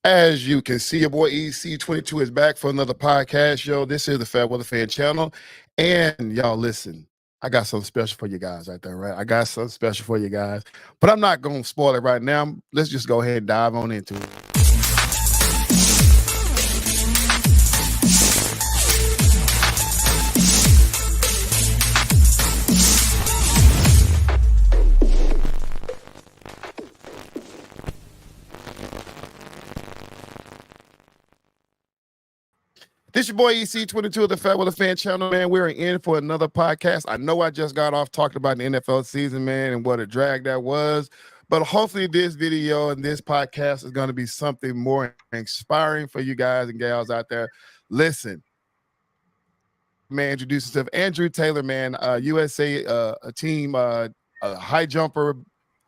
As you can see, your boy EC22 is back for another podcast, yo. This is the Fat Weather Fan channel. And y'all, listen, I got something special for you guys right there, right? I got something special for you guys. But I'm not going to spoil it right now. Let's just go ahead and dive on into it. This your boy EC22 of the Fat Weather Fan channel, man. We're in for another podcast. I know I just got off talking about the NFL season, man, and what a drag that was. But hopefully this video and this podcast is going to be something more inspiring for you guys and gals out there. Listen, man, introduce yourself. Andrew Taylor, man, USA a team, a high jumper.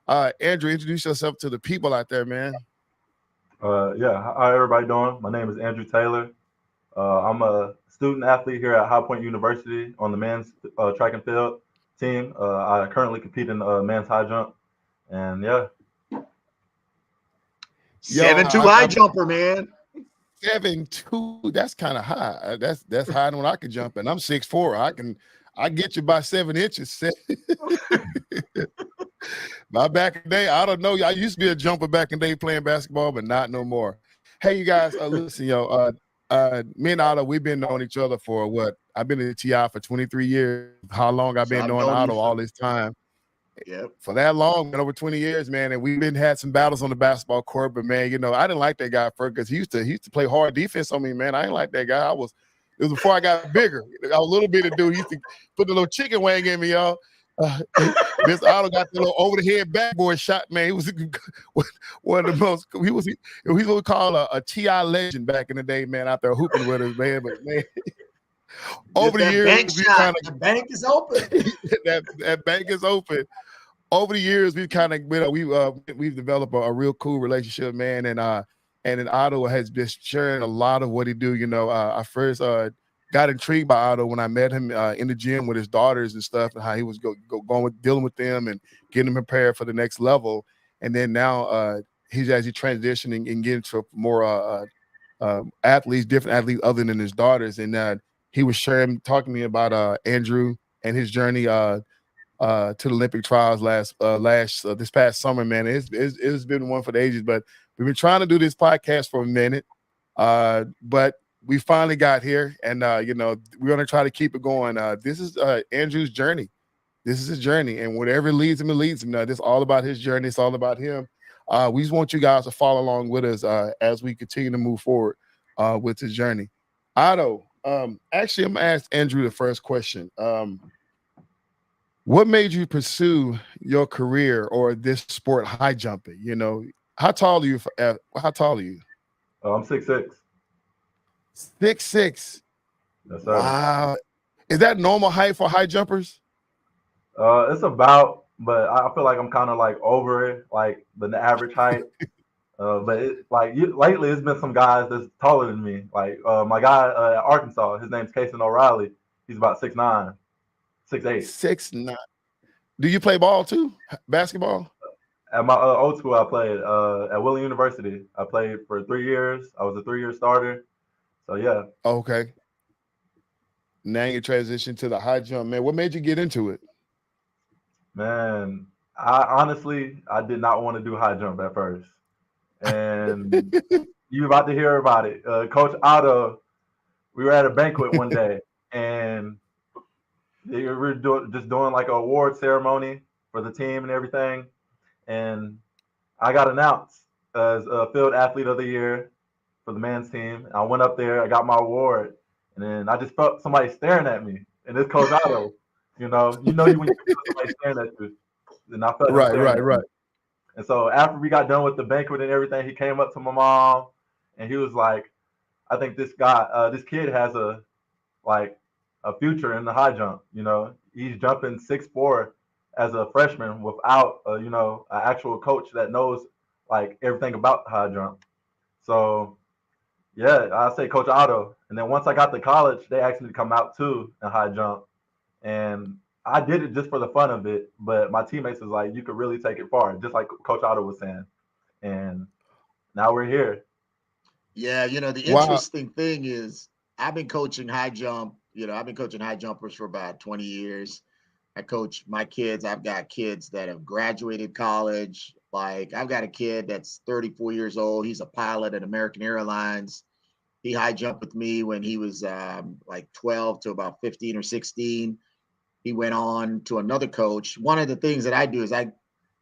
Andrew, introduce yourself to the people out there, man. How everybody doing? My name is Andrew Taylor. I'm a student athlete here at High Point University on the men's track and field team. I currently compete in men's high jump, and yeah. 7'2" high jumper, man. 7'2", that's kind of high. That's higher than what I can jump, and I'm 6'4". I get you by 7 inches. My back in the day, I don't know. I used to be a jumper back in the day playing basketball, but not no more. Hey, you guys, listen, yo. Me and Otto, we've been knowing each other for what? I've been in TI for 23 years. How long I've been knowing Otto all this time? Yeah, for that long, man, over 20 years, man. And we've had some battles on the basketball court, but man, you know, I didn't like that guy first because he used to play hard defense on me, man. I didn't like that guy. It was before I got bigger. I was a little bitty dude. He used to put the little chicken wing in me, y'all. This Otto got the little over the head backboard shot, man. He was one of the most. He was what we call a TI legend back in the day, man. Out there hooping with us, man. But man, over the years, the bank is open. that bank is open. Over the years, we've kind of we've developed a real cool relationship, man. And then Otto has been sharing a lot of what he do. You know, I first got intrigued by Otto when I met him in the gym with his daughters and stuff, and how he was dealing with them and getting them prepared for the next level. And then now he's as he transitioning and getting to more athletes, different athletes other than his daughters. And he was talking to me about Andrew and his journey to the Olympic trials this past summer, man. It's been one for the ages, but we've been trying to do this podcast for a minute, but we finally got here, and you know, we're gonna try to keep it going. This is Andrew's journey. This is his journey, and whatever leads him, it leads him. Now, this is all about his journey. It's all about him. We just want you guys to follow along with us as we continue to move forward with his journey. Otto, actually, I'm gonna ask Andrew the first question. What made you pursue your career or this sport, high jumping? You know, how tall are you? How tall are you? I'm 6'6". 6'6". Yes, sir. Wow. Is that normal height for high jumpers? It's about, but I feel like I'm kind of like over it, like the average height. But lately, it's been some guys that's taller than me. Like my guy at Arkansas, his name's Kason O'Reilly. He's about 6'9", 6'8". 6'9". Do you play ball too? Basketball? At my old school, I played at Willing University. I played for 3 years. I was a 3-year starter. So yeah. Okay. Now you transition to the high jump, man. What made you get into it? Man, I did not want to do high jump at first. And you're about to hear about it. Coach Otto, we were at a banquet one day, and we were just doing like an award ceremony for the team and everything. And I got announced as a field athlete of the year for the men's team. I went up there, I got my award, and then I just felt somebody staring at me. And it's Coach Otto. You know when you feel somebody staring at you. And I felt right. And so after we got done with the banquet and everything, he came up to my mom and he was like, I think this kid has a future in the high jump. You know, he's jumping 6'4" as a freshman without an actual coach that knows like everything about the high jump. So yeah, I say Coach Otto. And then once I got to college, they asked me to come out too in high jump. And I did it just for the fun of it, but my teammates was like, you could really take it far, just like Coach Otto was saying. And now we're here. Yeah, the Wow. interesting thing is I've been coaching high jump. I've been coaching high jumpers for about 20 years. I coach my kids. I've got kids that have graduated college. Like I've got a kid that's 34 years old. He's a pilot at American Airlines. He high jumped with me when he was like 12 to about 15 or 16. He went on to another coach. One of the things that I do is I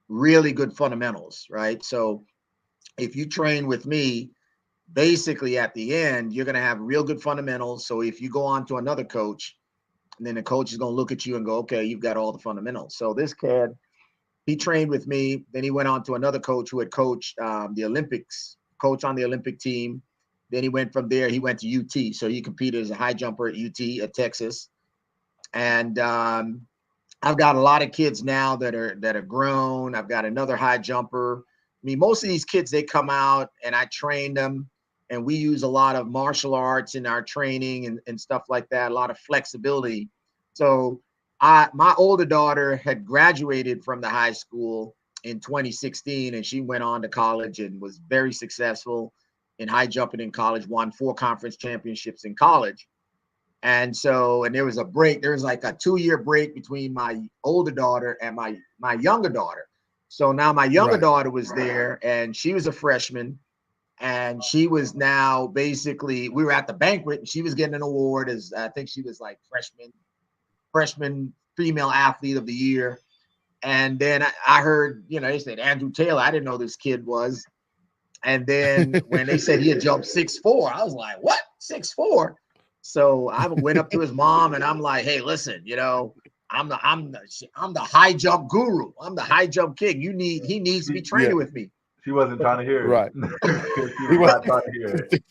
really good fundamentals, right? So if you train with me, basically at the end, you're going to have real good fundamentals. So if you go on to another coach, and then the coach is going to look at you and go, okay, you've got all the fundamentals. So this kid, he trained with me. Then he went on to another coach who had coached the Olympics, coach on the Olympic team. Then he went from there, he went to UT. So he competed as a high jumper at UT at Texas. And I've got a lot of kids now that are grown. I've got another high jumper. I mean, most of these kids, they come out and I train them, and we use a lot of martial arts in our training and stuff like that, a lot of flexibility. So my older daughter had graduated from the high school in 2016, and she went on to college and was very successful in high jumping in college, won 4 conference championships in college. And there was a break. There was like a 2-year break between my older daughter and my younger daughter. So now my younger Right. daughter was there, and she was a freshman, and she was now basically, we were at the banquet, and she was getting an award as, I think she was like freshman female athlete of the year. And then I heard, they said Andrew Taylor. I didn't know this kid was. And then when they said he had jumped 6'4", I was like, what? 6'4"? So I went up to his mom and I'm like, hey, listen, I'm the high jump guru. I'm the high jump king. He needs to be Yeah. training with me. She wasn't trying to hear it. Right. She He was was. not trying to hear it.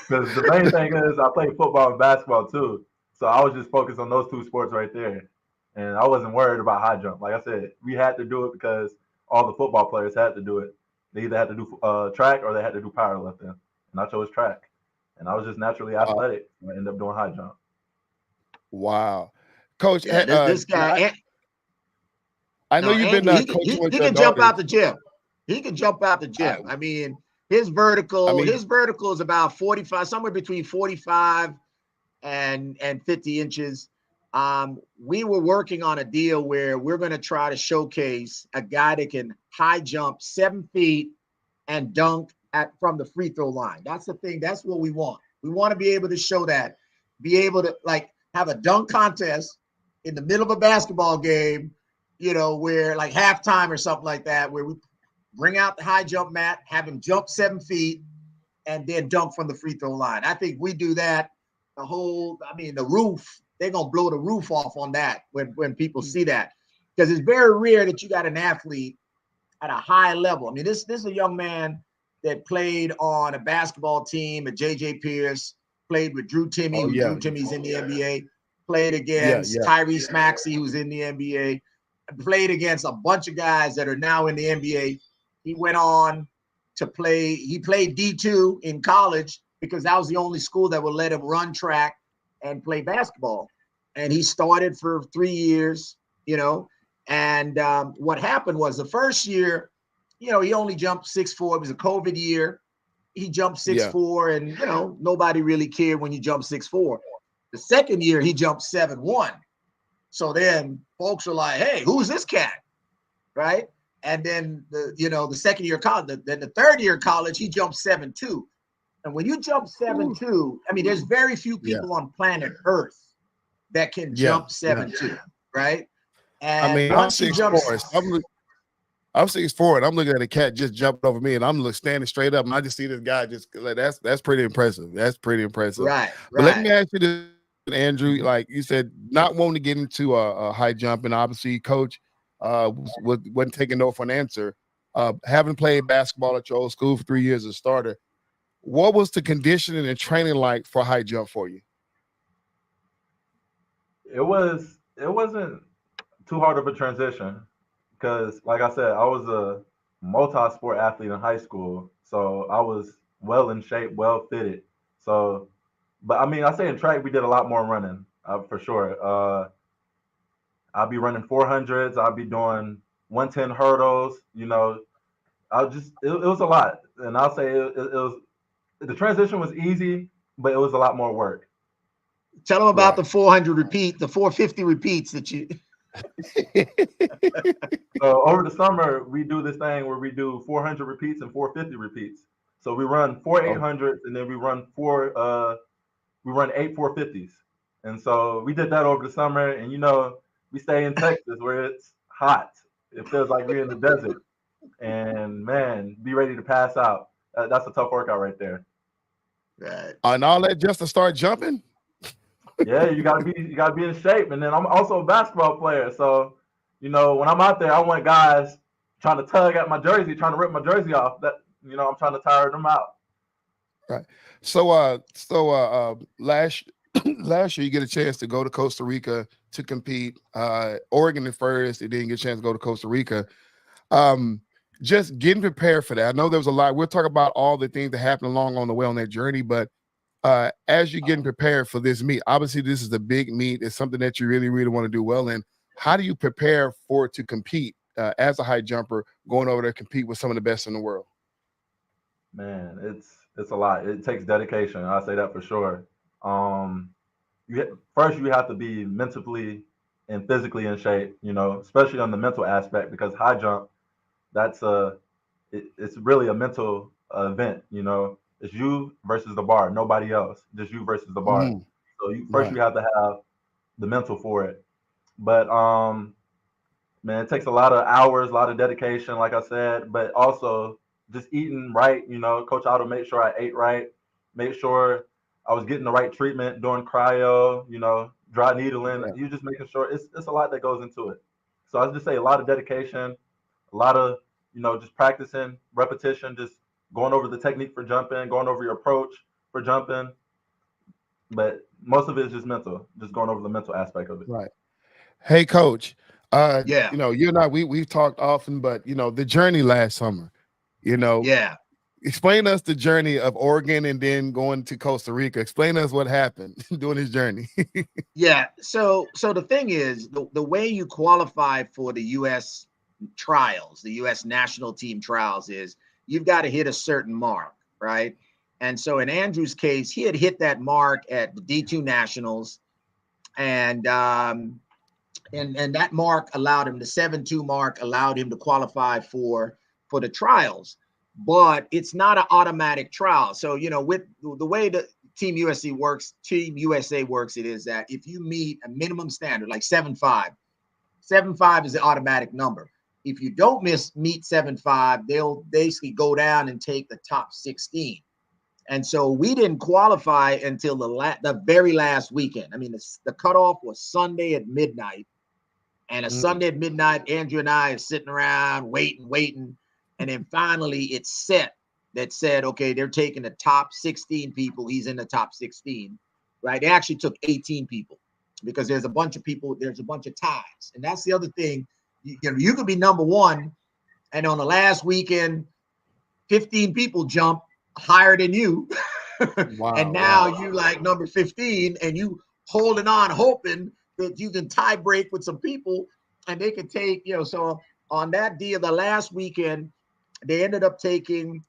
Because the main thing is I play football and basketball too. So I was just focused on those 2 sports right there. And I wasn't worried about high jump. Like I said, we had to do it because all the football players had to do it. They either had to do track or they had to do powerlifting. And I chose track. And I was just naturally Wow. athletic. I ended up doing high jump. Wow. Coach, Yeah, this guy. I know No, you've been Andrew, coaching with he your can jump daughters. out the gym. He can jump out the I, gym. I mean, his I vertical, mean, his vertical is about 45, somewhere between 45 and 50 inches. We were working on a deal where we're going to try to showcase a guy that can high jump 7 feet and dunk from the free throw line. That's the thing. That's what we want. We want to be able to show that, be able to like have a dunk contest in the middle of a basketball game, where like halftime or something like that, where we bring out the high jump mat, have him jump 7 feet, and then dunk from the free throw line. I think we do that. The roof, they're going to blow the roof off on that when people see that. Because it's very rare that you got an athlete at a high level. I mean, this is a young man that played on a basketball team at J.J. Pierce, played with Drew Timme, oh who yeah, Drew Timme's in the NBA, played yeah, against yeah. Tyrese Maxey, who's in the NBA, played against a bunch of guys that are now in the NBA. He went on to play. He played D2 in college because that was the only school that would let him run track and play basketball. And he started for 3 years, and what happened was the first year, he only jumped 6'4". It was a COVID year. He jumped six Yeah. four, and nobody really cared when you jump 6'4". The second year, he jumped 7'1". So then folks were like, "Hey, who's this cat?" Right? And then the second year of college, then the third year of college, he jumped 7'2". And when you jump 7'2", I mean, there's very few Yeah. people on planet Earth that can Yeah. jump Yeah. 7'2", right? I And mean, I'm once he jumps, 6'4", so I'm 6'4", and I'm looking at a cat just jumping over me, and I'm standing straight up, and I just see this guy just like that's pretty impressive. That's pretty impressive. right, But let me right. ask you this, Andrew. Like you said, not wanting to get into a high jump, and obviously, coach wasn't taking no for an answer. Having played basketball at your old school for 3 years as a starter, what was the conditioning and training like for high jump for you? It wasn't too hard of a transition because, like I said, I was a multi-sport athlete in high school, so I was well in shape, well fitted. So, but I mean, I say in track we did a lot more running for sure. I'll be running 400s. I'll be doing 110 hurdles. I just it was a lot, and I'll say it was the transition was easy, but it was a lot more work. Tell them about Right. the 400 repeat, the 450 repeats that you. So over the summer, we do this thing where we do 400 repeats and 450 repeats. So we run four Oh, 800s and then we run eight 450s. And so we did that over the summer. And we stay in Texas where it's hot. It feels like we're in the desert. And man, be ready to pass out. That's a tough workout right there. Right. and all that just to start jumping. Yeah, you gotta be in shape. And then I'm also a basketball player, so when I'm out there, I want guys trying to tug at my jersey, trying to rip my jersey off. That I'm trying to tire them out. Right. So last last year you get a chance to go to Costa Rica to compete. Oregon at first, you didn't get a chance to go to Costa Rica. Um, just getting prepared for that. I know there was a lot. We'll talk about all the things that happened along on the way on that journey, but as you're getting prepared for this meet, obviously this is a big meet. It's something that you really, really want to do well in. How do you prepare for it to compete as a high jumper, going over there to compete with some of the best in the world? Man, it's a lot. It takes dedication. I say that for sure. Um, first you have to be mentally and physically in shape. Especially on the mental aspect because high jump that's it's really a mental event. It's you versus the bar, nobody else, just you versus the bar. Mhm. So first Right. you have to have the mental for it. But man, it takes a lot of hours, a lot of dedication, like I said, but also just eating right. Coach Otto made sure I ate right, made sure I was getting the right treatment during cryo. Dry needling. Yeah. You just making sure it's a lot that goes into it. So I just say a lot of dedication, a lot of just practicing, repetition, just going over the technique for jumping, going over your approach for jumping. But most of it is just mental, just going over the mental aspect of it. Right. Hey, coach. Yeah. You and I, we've talked often, but the journey last summer, you know, Yeah. explain us the journey of Oregon and then going to Costa Rica. Explain us what happened during this journey. Yeah. So the thing is, the way you qualify for the U.S. trials, the U.S. national team trials, is you've got to hit a certain mark, right? And so in Andrew's case, he had hit that mark at the D2 Nationals, and and that mark allowed him, the 7.2 mark allowed him to qualify for the trials. But it's not an automatic trial. So with the way the Team USA works, it is that if you meet a minimum standard like 7.5 is the automatic number. If you don't meet 7.5, they'll basically go down and take the top 16. And so we didn't qualify until the very last weekend. I mean, the cutoff was Sunday at midnight. And a Mm. Sunday at midnight, Andrew and I are sitting around waiting. And then finally it's set that said, okay, they're taking the top 16 people. He's in the top 16, right? They actually took 18 people because there's a bunch of people, there's a bunch of ties. And that's the other thing. You could be number one, and on the last weekend, 15 people jump higher than you. And Wow, now wow. you like number 15 and you holding on, hoping that you can tie break with some people and they can take, so on that deal, the last weekend, they ended up taking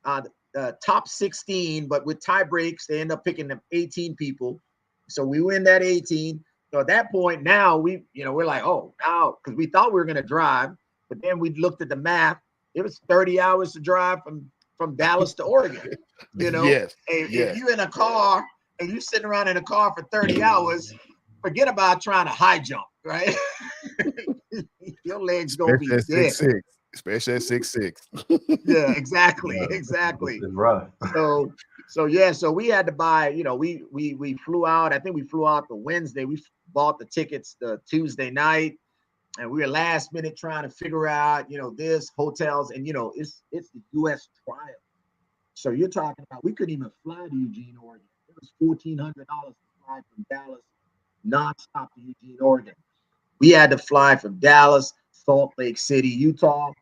the top 16, but with tie breaks, they end up picking them 18 people. So we win that 18. So at that point, now we're like, oh, now, because we thought we were going to drive, but then we looked at the math. It was 30 hours to drive from Dallas to Oregon. Yes, If yes. you in a car and you sitting around in a car for 30 hours, forget about trying to high jump, right? Your legs gonna be Especially at dead. 6'6". Especially at 6'6". Yeah, exactly, Yeah, exactly. it's rough. So we had to buy. We flew out. I think we flew out the Wednesday. We bought the tickets the Tuesday night, and we were last minute trying to figure out, this hotels, and it's the U.S. trial. So you're talking about we couldn't even fly to Eugene, Oregon. It was $1,400 to fly from Dallas nonstop to Eugene, Oregon. We had to fly from Dallas, Salt Lake City, Utah.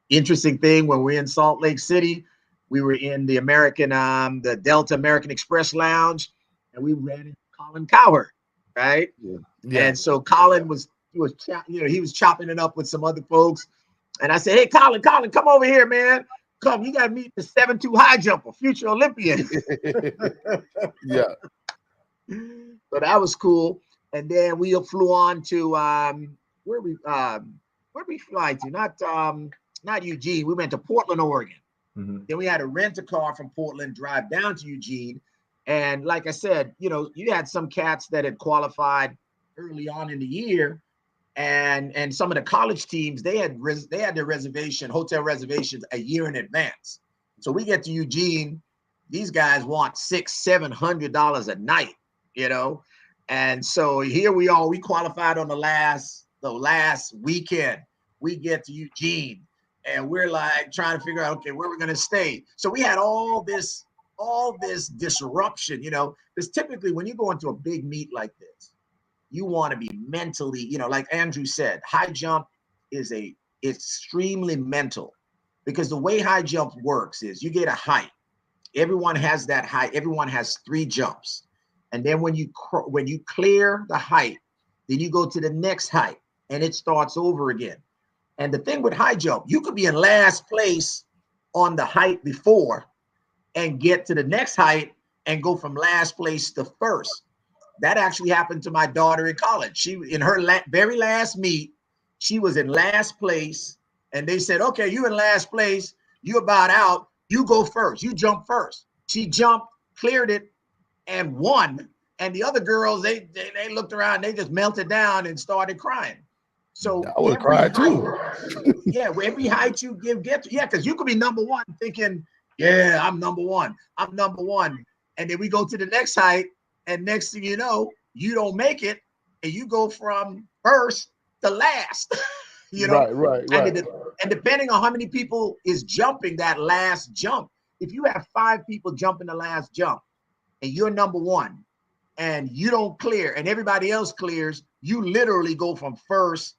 Interesting thing, when we're in Salt Lake City, we were in the Delta American Express Lounge, and we ran into Colin Cowherd, right? Yeah. And so Colin he was chopping it up with some other folks. And I said, hey, Colin, come over here, man. Come, you got to meet the 7'2" high jumper, future Olympian. Yeah. So that was cool. And then we flew on to where we fly to? Not Eugene. We went to Portland, Oregon. Mm-hmm. Then we had to rent a car from Portland, drive down to Eugene. And like I said, you had some cats that had qualified early on in the year, and some of the college teams they had their hotel reservations a year in advance. So we get to Eugene, these guys want $600-700 a night, and so here we are. We qualified on the last weekend. We get to Eugene, and we're like trying to figure out, okay, where we're gonna stay. So we had all this disruption, because typically when you go into a big meet like this, you want to be mentally, like Andrew said, high jump is extremely mental, because the way high jump works is you get a height. Everyone has that height. Everyone has 3 jumps. And then when you clear the height, then you go to the next height and it starts over again. And the thing with high jump, you could be in last place on the height before and get to the next height and go from last place to first. That actually happened to my daughter in college. She, in her very last meet, she was in last place, and they said, okay, you in last place, you about out, you go first, you jump first. She jumped, cleared it, and won. And the other girls, they looked around, they just melted down and started crying. So I would have cried too. Yeah, every height you get to, because you could be number one thinking, yeah, I'm number one. And then we go to the next height, and next thing you know, you don't make it, and you go from first to last. Right. And depending on how many people is jumping that last jump, if you have 5 people jumping the last jump, and you're number one, and you don't clear, and everybody else clears, you literally go from first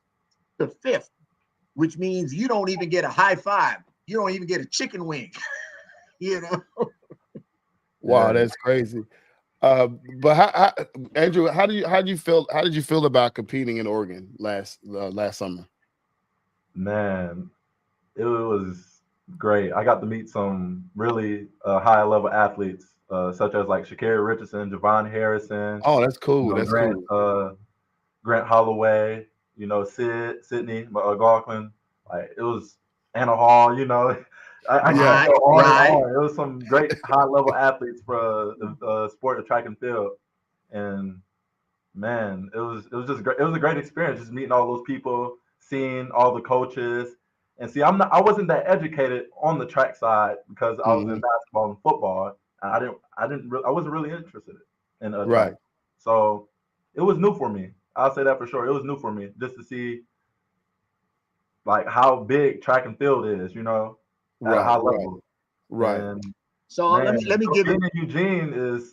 to fifth, which means you don't even get a high five. You don't even get a chicken wing. Wow, that's crazy. But Andrew, how did you feel about competing in Oregon last summer? Man, it was great. I got to meet some really high level athletes, such as like Sha'Carri Richardson, Javon Harrison. Oh, that's cool. That's Grant, cool. Grant Holloway. Sydney McLaughlin. Like it was Anna Hall. I can go on and on. It was some great high level athletes for the sport of track and field, and man, it was just great. It was a great experience just meeting all those people, seeing all the coaches, and see, I wasn't that educated on the track side because I was in basketball and football. And I wasn't really interested in track, so it was new for me. I'll say that for sure. It was new for me just to see like how big track and field is, at a high level. Right. And so man, let me give being in Eugene is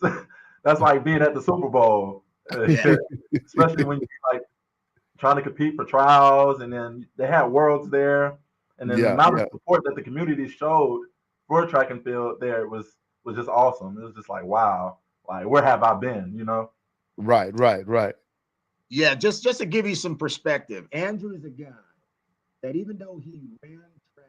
that's like being at the Super Bowl, especially when you're like trying to compete for trials, and then they had worlds there, and then the amount of support that the community showed for track and field there was just awesome. It was just like, wow, like where have I been, Right. Yeah, just to give you some perspective, Andrew is a guy that even though he ran track,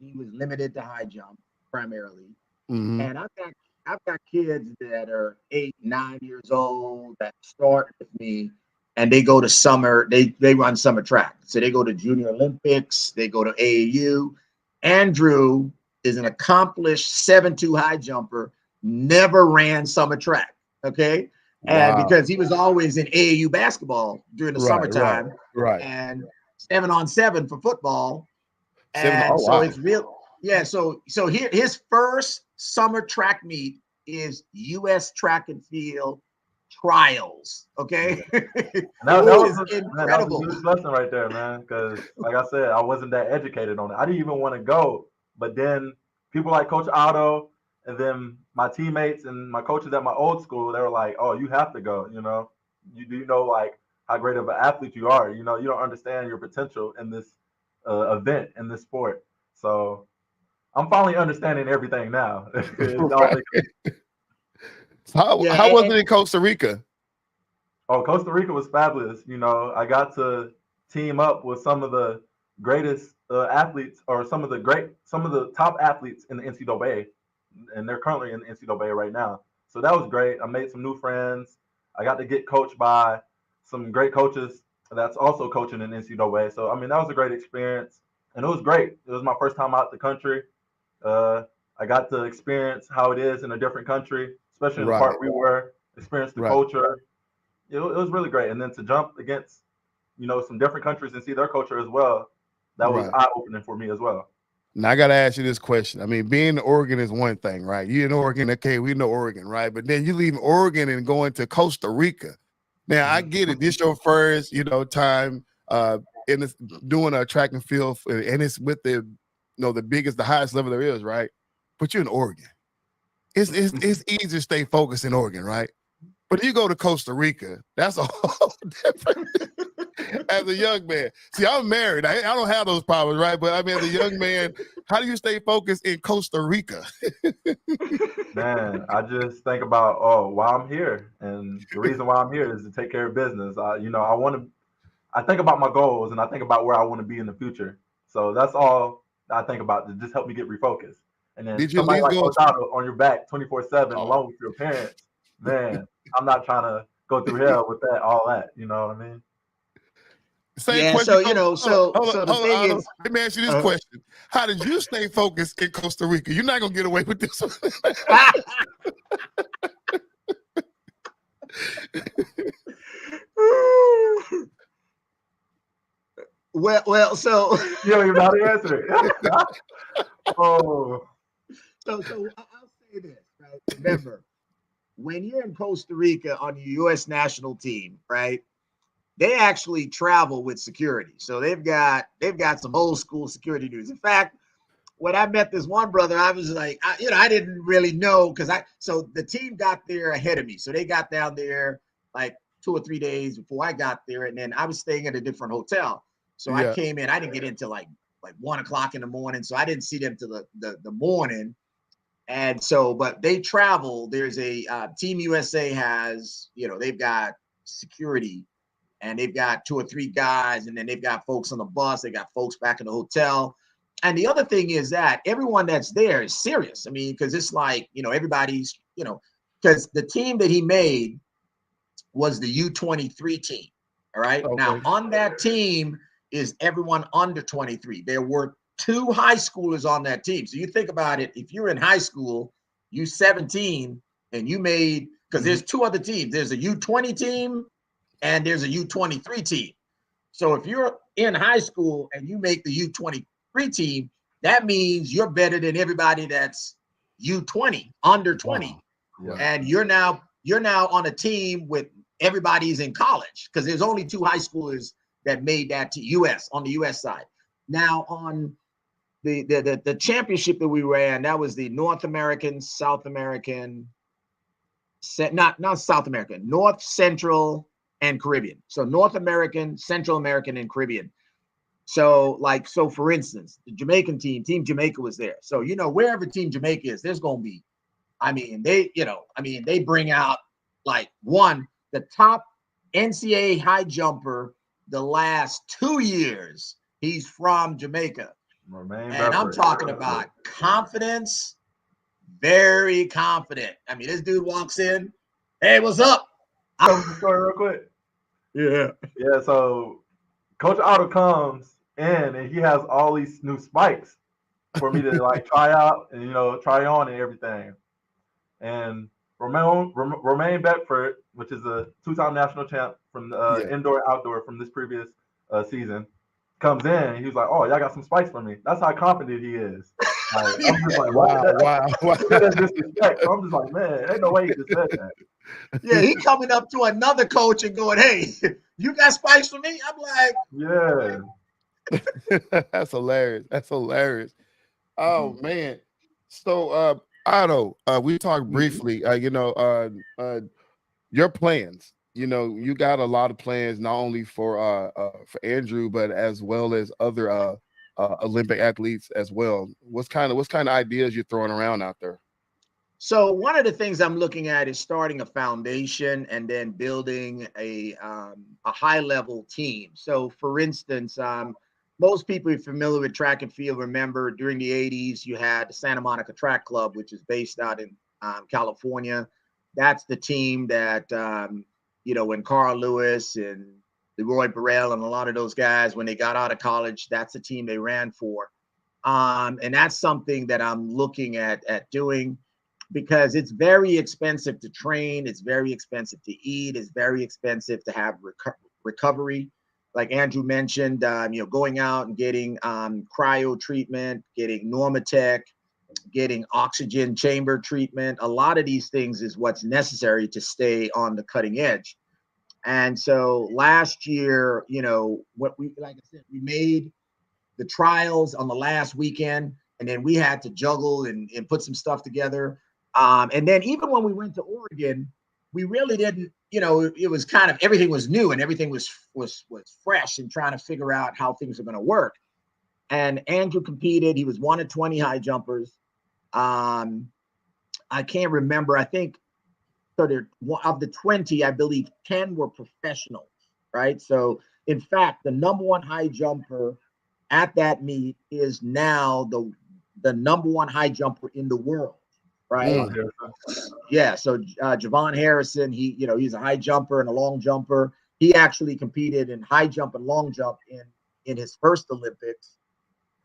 he was limited to high jump primarily. And I've got kids that are 8, 9 years old that start with me, and they go to summer. They run summer track, so they go to Junior Olympics, they go to AAU. Andrew is an accomplished 7'2" high jumper, never ran summer track. Okay. And because he was always in AAU basketball during the summertime, and 7-on-7 for football, and it's real. Yeah, so here his first summer track meet is U.S. Track and Field trials. Okay, that was incredible. That was a good lesson right there, man. Because like I said, I wasn't that educated on it. I didn't even want to go, but then people like Coach Otto, and then my teammates and my coaches at my old school, they were like, "Oh, you have to go. You know like how great of an athlete you are. You don't understand your potential in this event, in this sport." So I'm finally understanding everything now. How was it in Costa Rica? Oh, Costa Rica was fabulous. I got to team up with some of the greatest athletes or some of the top athletes in the NCAA, and they're currently in the NCAA right now. So that was great. I made some new friends. I got to get coached by some great coaches that's also coaching in NCAA. So I mean, that was a great experience, and it was great. It was my first time out the country. Uh, I got to experience how it is in a different country, especially in the Right, part we were. Experience the right, culture. It was really great. And then to jump against, some different countries and see their culture as well, that was right. eye opening for me as well. Now I gotta ask you this question. I mean, being in Oregon is one thing, right? You in Oregon, okay, we know Oregon, right? But then you leave Oregon and going to Costa Rica. Now I get it. This your first, time in this doing a track and field, and it's with the biggest, the highest level there is, right? But you're in Oregon. It's easy to stay focused in Oregon, right? But you go to Costa Rica, that's a whole different. As a young man, see, I'm married. I don't have those problems, right? But I mean, as a young man, how do you stay focused in Costa Rica? Man, I just think about, oh, why I'm here, and the reason why I'm here is to take care of business. I want to. I think about my goals, and I think about where I want to be in the future. So that's all I think about to just help me get refocused. And then Did you at somebody least like go? Coach Otto on your back 24/7, Oh, along with your parents. Man, I'm not trying to go through hell with all that. You know what I mean? same Yeah, question, so Coach. so the Hold on, thing Otto. is, Let me ask you this uh, question: how did you stay focused in Costa Rica? You're not gonna get away with this one. so You don't even know how to answer it. Oh, so I'll say this, right? Remember, when you're in Costa Rica on the U.S. national team, right? They actually travel with security, so they've got some old school security dudes. In fact, when I met this one brother, I was like, I didn't really know so the team got there ahead of me, so they got down there like 2 or 3 days before I got there, and then I was staying at a different hotel. So I Yeah, came in, I didn't get into like 1 o'clock in the morning, so I didn't see them till the morning. And so, but they travel. There's a Team USA has, they've got security, and they've got 2 or 3 guys, and then they've got folks on the bus, they got folks back in the hotel. And the other thing is that everyone that's there is serious. I mean, because it's like, everybody's, because the team that he made was the U23 team. All right. Now, okay. on that team is everyone under 23. There were 2 high schoolers on that team. So you think about it, if you're in high school, you 17, and you made, because Mhm. there's 2 other teams. There's a U20 team and there's a U23 team. So if you're in high school and you make the U23 team, that means you're better than everybody that's U20, under 20. Wow. yeah. Right. And you're now on a team with everybody's in college, because there's only 2 high schoolers that made that to US on the US side. Now on the championship that we ran, that was the North American, South American, not South American, North, Central, and Caribbean. So North American, Central American, and Caribbean. So for instance, the Jamaican Team Jamaica was there. So wherever Team Jamaica is, there's gonna be. They bring out like the top NCAA high jumper the last 2 years. He's from Jamaica, Romaine and I'm Bedford. talking about confidence, very confident. I mean, this dude walks in, hey, what's up? Tell me the story real quick. Yeah. Yeah, so Coach Otto comes in and he has all these new spikes for me to like try out and try on and everything. And Romaine Bedford, which is a 2-time national champ from the Yeah. indoor outdoor from this previous season, comes in and he was like, "Oh, y'all got some spikes for me." That's how confident he is. Like I'm just like, what? Wow. Wow. To me, that's disrespect. So I'm just like, man, ain't no way he just said that. Yeah, he coming up to another coach and going, "Hey, you got spikes for me?" I'm like, Yeah. That's hilarious. That's hilarious. Oh man. So Otto, we talked Mhm. briefly, your plans. You got a lot of plans not only for Andrew, but as well as other Olympic athletes as well. What's kind of ideas you're throwing around out there? So one of the things I'm looking at is starting a foundation and then building a high level team. So for instance, most people are familiar with track and field remember during the 80s, you had the Santa Monica Track Club, which is based out in California. That's the team that, when Carl Lewis and Leroy Burrell and a lot of those guys, when they got out of college, that's the team they ran for. And that's something that I'm looking at doing, because it's very expensive to train. It's very expensive to eat. It's very expensive to have recovery. Like Andrew mentioned, going out and getting cryo treatment, getting Normatec, getting oxygen chamber treatment. A lot of these things is what's necessary to stay on the cutting edge. And so last year, like I said, we made the trials on the last weekend, and then we had to juggle and put some stuff together. And then even when we went to Oregon, we really didn't, it was kind of, everything was new and everything was fresh and trying to figure out how things are going to work. And Andrew competed. He was one of 20 high jumpers. I can't remember. I think of the 20, I believe 10 were professionals, right? So in fact, the number one high jumper at that meet is now the number one high jumper in the world, right? Yeah. So Javon Harrison, he's a high jumper and a long jumper. He actually competed in high jump and long jump in his first Olympics.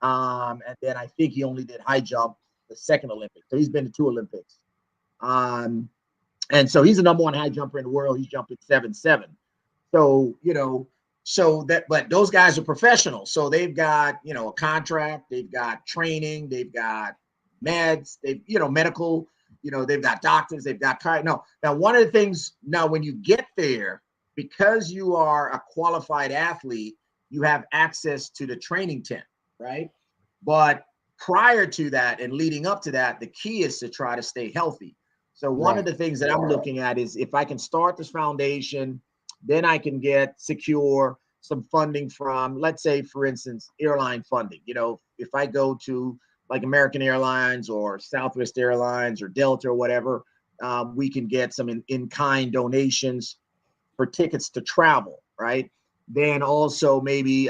And then I think he only did high jump the second Olympics. So he's been to 2 Olympics. And so he's the number one high jumper in the world. He's jumping 7.7. So, but those guys are professionals. So they've got, a contract, they've got training, they've got meds, they've, medical, they've got doctors, they've got now one of the things now when you get there, because you are a qualified athlete, you have access to the training tent, right? But prior to that and leading up to that, the key is to try to stay healthy. So one of the things that I'm looking at is if I can start this foundation, then I can secure some funding from, let's say, for instance, airline funding. If I go to like American Airlines or Southwest Airlines or Delta or whatever, we can get some in-kind donations for tickets to travel, right? Then also maybe,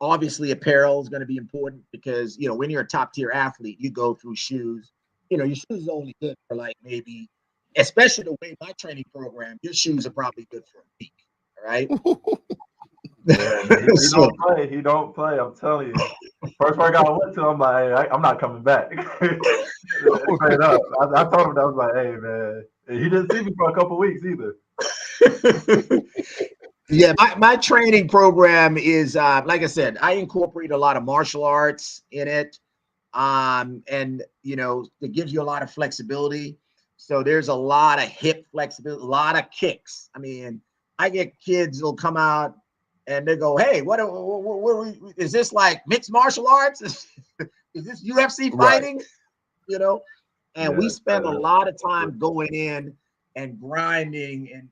obviously apparel is going to be important because, when you're a top tier athlete, you go through shoes. Your shoes is only good for like maybe, especially the way my training program, your shoes are probably good for a week. All right. Yeah, he don't play. I'm telling you. First workout I went to, I'm like, I'm not coming back. Straight up. I told him that. I was like, hey man. And he didn't see me for a couple weeks either. Yeah, my training program is like I said, I incorporate a lot of martial arts in it. And it gives you a lot of flexibility. So there's a lot of hip flexibility, a lot of kicks. I mean, I get kids who'll come out and they go, "Hey, what is this, like mixed martial arts? Is this UFC fighting?" Right. And we spend a lot of time going in and grinding and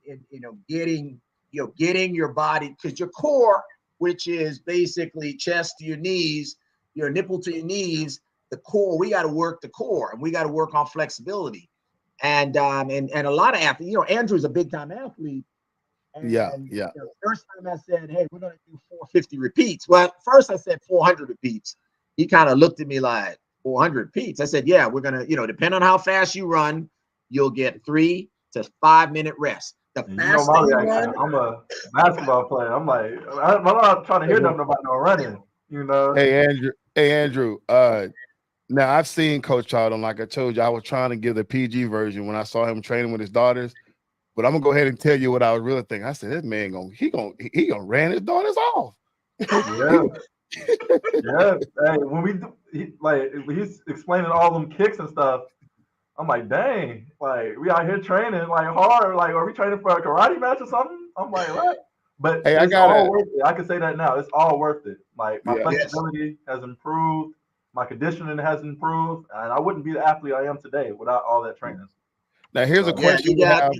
getting your body, because your core, which is basically chest to your knees, your nipple to your knees, the core, we got to work the core and we got to work on flexibility. And a lot of athletes, Andrew's a big time athlete. And, first time I said, hey, we're going to do 450 repeats. Well, first I said 400 repeats. He kind of looked at me like, 400 repeats. I said, yeah, we're going to, depending on how fast you run, you'll get 3 to 5 minute rest. The faster you run. I'm a basketball player. I'm like, I'm not trying to hear nothing about no running, Hey, Andrew. Now I've seen Coach Charlton. Like I told you, I was trying to give the PG version when I saw him training with his daughters. But I'm gonna go ahead and tell you what I was really thinking. I said, this man gonna ran his daughters off. Yeah. Yeah. Hey, when he's explaining all them kicks and stuff, I'm like, dang, like we out here training like hard, like are we training for a karate match or something? I'm like, what? But hey, it's all worth it. I can say that now. It's all worth it. Like my flexibility has improved, my conditioning has improved, and I wouldn't be the athlete I am today without all that training. Now here's a question we have.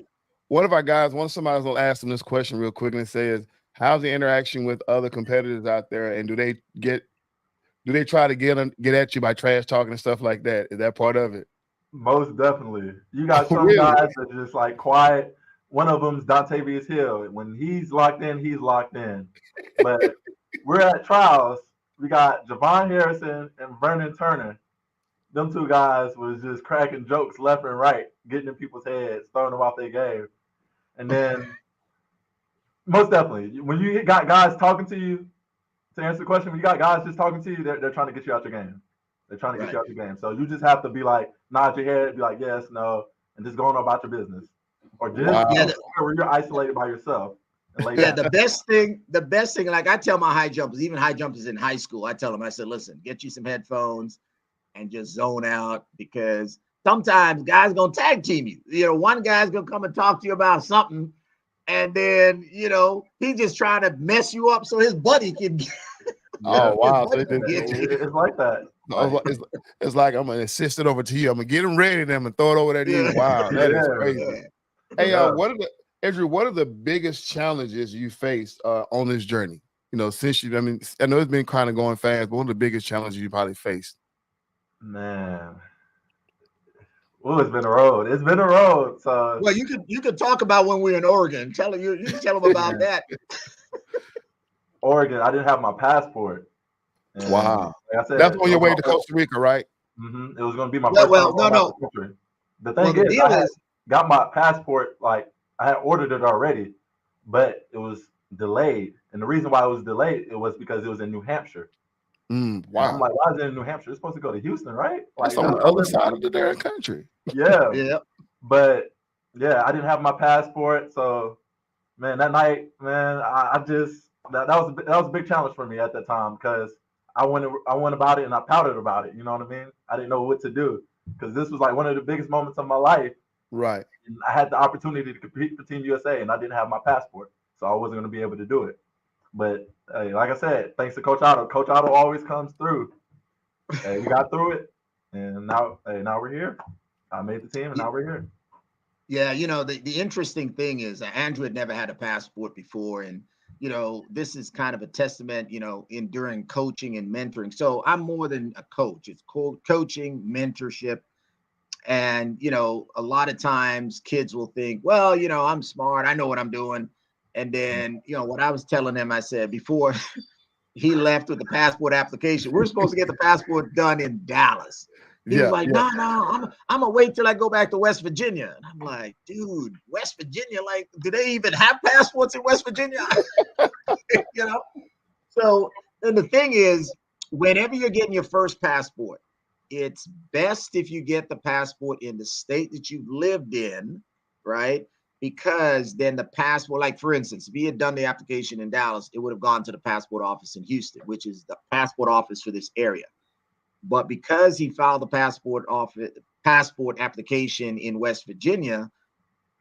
One of our guys, somebody's gonna ask them this question real quick, and it says, how's the interaction with other competitors out there, and do they try to get at you by trash talking and stuff like that? Is that part of it? Most definitely. You got some guys that are just like quiet. One of them's Dontavius Hill. When he's locked in, he's locked in. But we're at trials. We got Javon Harrison and Vernon Turner. Them two guys was just cracking jokes left and right, getting in people's heads, throwing them off their game. And then, most definitely, when you got guys talking to you, to answer the question, when you got guys just talking to you, they're trying to get you out your game. They're trying to get you out your game. So you just have to be like, nod your head, be like, yes, no, and just go on about your business. Or just where you're isolated by yourself. And lay down. The best thing, like I tell my high jumpers, even high jumpers in high school, I tell them, I said, listen, get you some headphones and just zone out, because sometimes guys gonna tag team you. You know, one guy's gonna come and talk to you about something, and then he's just trying to mess you up so his buddy can get. Oh wow! It's like that. It's like I'm gonna assist it over to you. I'm gonna get them ready, then I'm gonna throw it over there to you. Wow, that is crazy. Hey, what are the biggest challenges you faced on this journey? Since I know it's been kind of going fast, but what are the biggest challenges you probably faced? Man, it's been a road. It's been a road. So well, you could talk about when we were in Oregon. Tell them you can tell them about that. Oregon, I didn't have my passport. And wow, like I said, that's on your way to Costa Rica, right? Mm-hmm. It was going to be my first time going out the country. The thing is, I got my passport. Like I had ordered it already, but it was delayed. And the reason why it was delayed, it was because it was in New Hampshire. Wow. And I'm like, why is it in New Hampshire? It's supposed to go to Houston, right? Like, that's on the other side of the damn country. Yeah. Yeah. But yeah, I didn't have my passport. So man, that night, man, I just that was a big challenge for me at that time, because I went about it and I pouted about it. You know what I mean? I didn't know what to do, because this was like one of the biggest moments of my life. Right. And I had the opportunity to compete for Team USA, and I didn't have my passport, so I wasn't going to be able to do it. But hey, like I said, thanks to Coach Otto. Coach Otto always comes through. Hey, we got through it, and now we're here. I made the team, and now we're here. Yeah, the interesting thing is Andrew had never had a passport before, and this is kind of a testament, in during coaching and mentoring. So I'm more than a coach. It's coaching, mentorship. And, a lot of times kids will think, well, I'm smart. I know what I'm doing. And then, what I was telling him, I said, before he left with the passport application, we're supposed to get the passport done in Dallas. He was like, no, I'm gonna wait till I go back to West Virginia. And I'm like, dude, West Virginia, like, do they even have passports in West Virginia? So, and the thing is, whenever you're getting your first passport, it's best if you get the passport in the state that you've lived in, right? Because then the passport, like for instance, if he had done the application in Dallas, it would have gone to the passport office in Houston, which is the passport office for this area. But because he filed the passport application in West Virginia,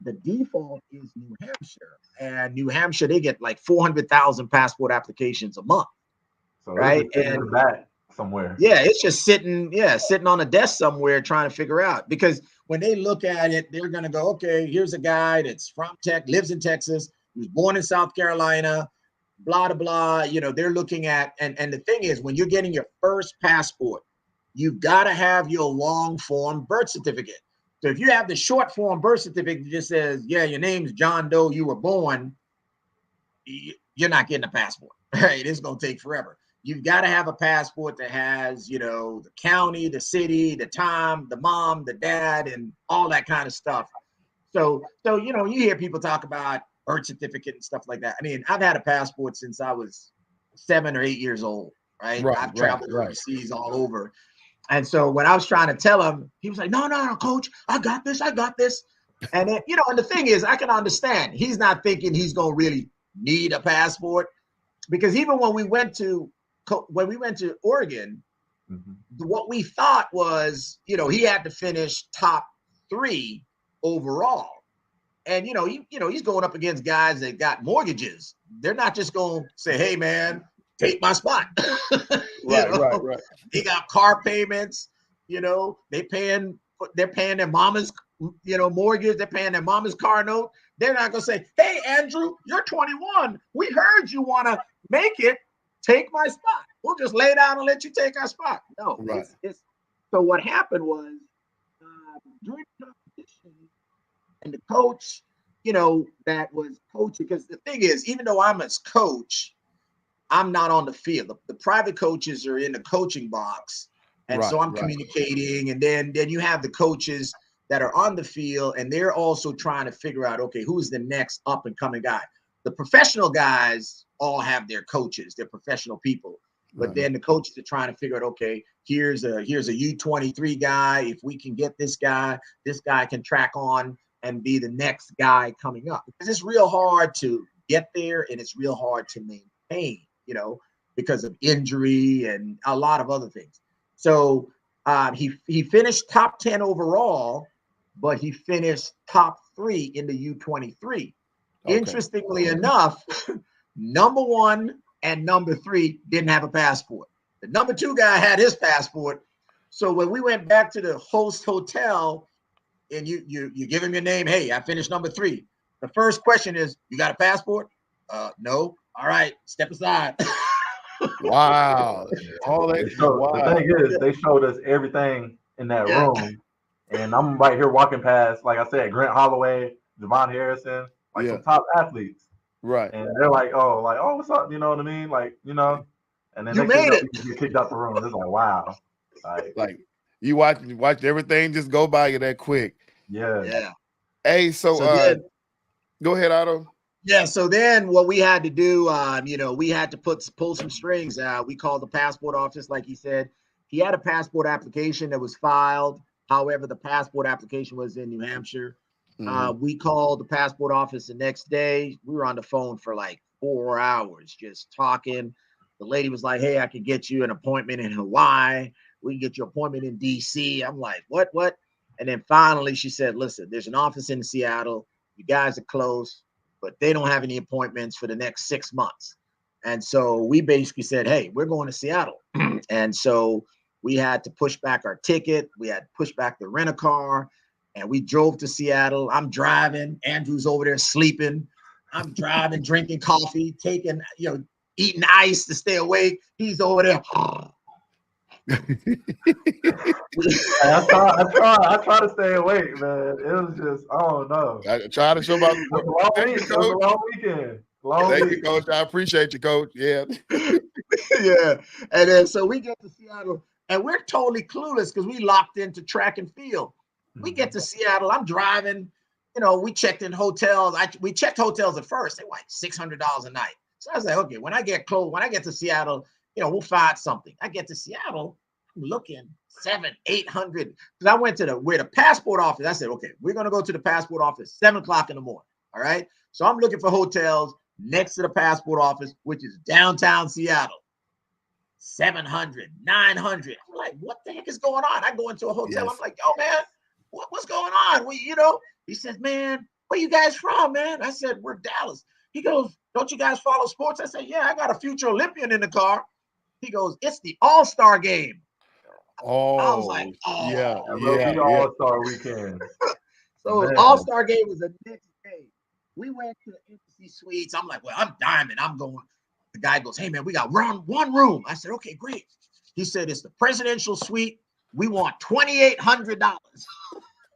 the default is New Hampshire. And New Hampshire, they get like 400,000 passport applications a month. So right? And that somewhere. Yeah, it's just sitting on a desk somewhere trying to figure out. Because when they look at it, they're going to go, okay, here's a guy that's from lives in Texas, he was born in South Carolina, blah, blah, blah. They're looking at, and the thing is, when you're getting your first passport, you've got to have your long form birth certificate. So if you have the short form birth certificate that just says, yeah, your name's John Doe, you were born, you're not getting a passport, right? It's going to take forever. You've got to have a passport that has, the county, the city, the time, the mom, the dad, and all that kind of stuff. So you hear people talk about birth certificate and stuff like that. I mean, I've had a passport since I was 7 or 8 years old, right? I've traveled overseas all over. And so when I was trying to tell him, he was like, no, coach, I got this. And then, and the thing is, I can understand. He's not thinking he's going to really need a passport, because even when we went to Oregon, what we thought was, he had to finish top 3 overall. And, he's going up against guys that got mortgages. They're not just going to say, hey, man, take my spot. Right. They got car payments, they're paying their mama's, mortgage. They're paying their mama's car note. They're not going to say, hey, Andrew, you're 21. We heard you want to make it. Take my spot. We'll just lay down and let you take our spot. No. Right. So what happened was during the competition, and the coach that was coaching. Because the thing is, even though I'm as coach, I'm not on the field. The private coaches are in the coaching box. And so I'm communicating. And then you have the coaches that are on the field, and they're also trying to figure out, okay, who's the next up and coming guy? The professional guys all have their coaches, they're professional people. But then the coaches are trying to figure out, okay, here's a U23 guy. If we can get this guy can track on and be the next guy coming up. Because it's real hard to get there, and it's real hard to maintain, because of injury and a lot of other things. So he finished top 10 overall, but he finished top 3 in the U23. Okay. Interestingly enough, number 1 and number 3 didn't have a passport. The number 2 guy had his passport. So when we went back to the host hotel, and you give him your name, hey, I finished number 3. The first question is, you got a passport? No. All right, step aside. Wow. The thing is, they showed us everything in that room. And I'm right here walking past, like I said, Grant Holloway, Javon Harrison, some top athletes. Right. And they're like, oh, what's up? You know what I mean? And then you made it. You get kicked out the room. It's like, wow. Like you watch everything just go by you that quick. Yeah. Hey, so go ahead, Otto. Yeah, so then what we had to do, we had to pull some strings. We called the passport office, like he said. He had a passport application that was filed. However, the passport application was in New Hampshire. We called the passport office the next day. We were on the phone for like 4 hours just talking. The lady was like, hey, I could get you an appointment in Hawaii. We can get you an appointment in DC. I'm like, what? And then finally she said, listen, there's an office in Seattle. You guys are close, but they don't have any appointments for the next 6 months. And so we basically said, hey, we're going to Seattle. And so we had to push back our ticket. We had to push back the rent-a-car, and we drove to Seattle. I'm driving. Andrew's over there sleeping. I'm driving, drinking coffee, eating ice to stay awake. He's over there. I try to stay awake, man. It was just, I don't know. I try to show my long weekend. Thank you, Coach. I appreciate you, Coach. Yeah. Yeah. And then so we get to Seattle, and we're totally clueless because we locked into track and field. We get to Seattle. I'm driving. We checked in hotels. We checked hotels at first. They were like $600 a night. So I was like, okay, when I get to Seattle, we'll find something. I get to Seattle, I'm looking 700, 800. Because I went to where the passport office. I said, okay, we're gonna go to the passport office 7:00 in the morning. All right. So I'm looking for hotels next to the passport office, which is downtown Seattle. 700, 900. I'm like, what the heck is going on? I go into a hotel. Yes. I'm like, yo, man, what's going on? He says, man, where you guys from, man? I said, we're Dallas. He goes, don't you guys follow sports? I said, yeah, I got a future Olympian in the car. He goes, it's the All-Star game. Oh, I was like, yeah. All-Star weekend. So All-Star game was the next day. We went to the embassy suites. I'm like, well, I'm diamond. I'm going. The guy goes, hey, man, we got one room. I said, okay, great. He said, it's the presidential suite. We want $2,800. I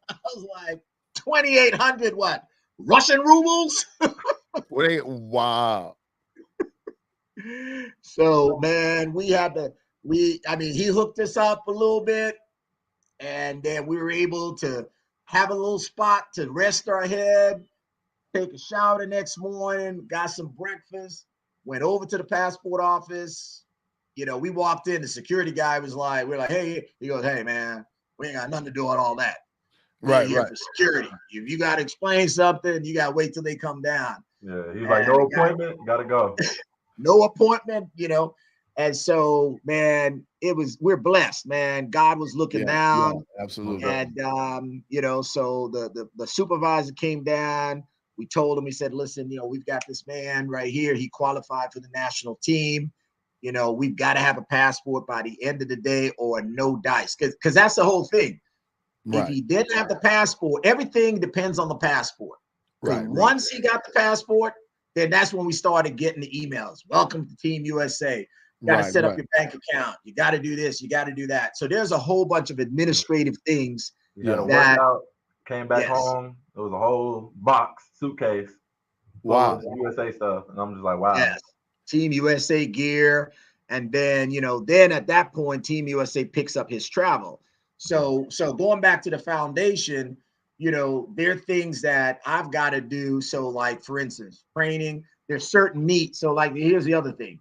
was like, 2,800 what? Russian rubles? Wow. So, man, he hooked us up a little bit, and then we were able to have a little spot to rest our head, take a shower the next morning, got some breakfast, went over to the passport office. We walked in, the security guy was like, we're like, hey, he goes, hey, man, we ain't got nothing to do with all that. Right. For security. If you got to explain something, you got to wait till they come down. Yeah, he's like, no appointment, got to go. No appointment, And so, man, we're blessed, man. God was looking down. Yeah, absolutely. And, so the supervisor came down. We told him, he said, listen, we've got this man right here. He qualified for the national team. We've got to have a passport by the end of the day or no dice. Because that's the whole thing. Right. If he didn't have the passport, everything depends on the passport. Right. Once he got the passport, then that's when we started getting the emails. Welcome to Team USA. You got to set up your bank account. You got to do this. You got to do that. So there's a whole bunch of administrative things that worked out, came back home, There was a whole box, suitcase full Wow. of USA stuff. And I'm just like, wow. Yes. Team USA gear. And then, then at that point, Team USA picks up his travel. So going back to the foundation, there are things that I've got to do. So like, for instance, training, there's certain meets. So like, here's the other thing.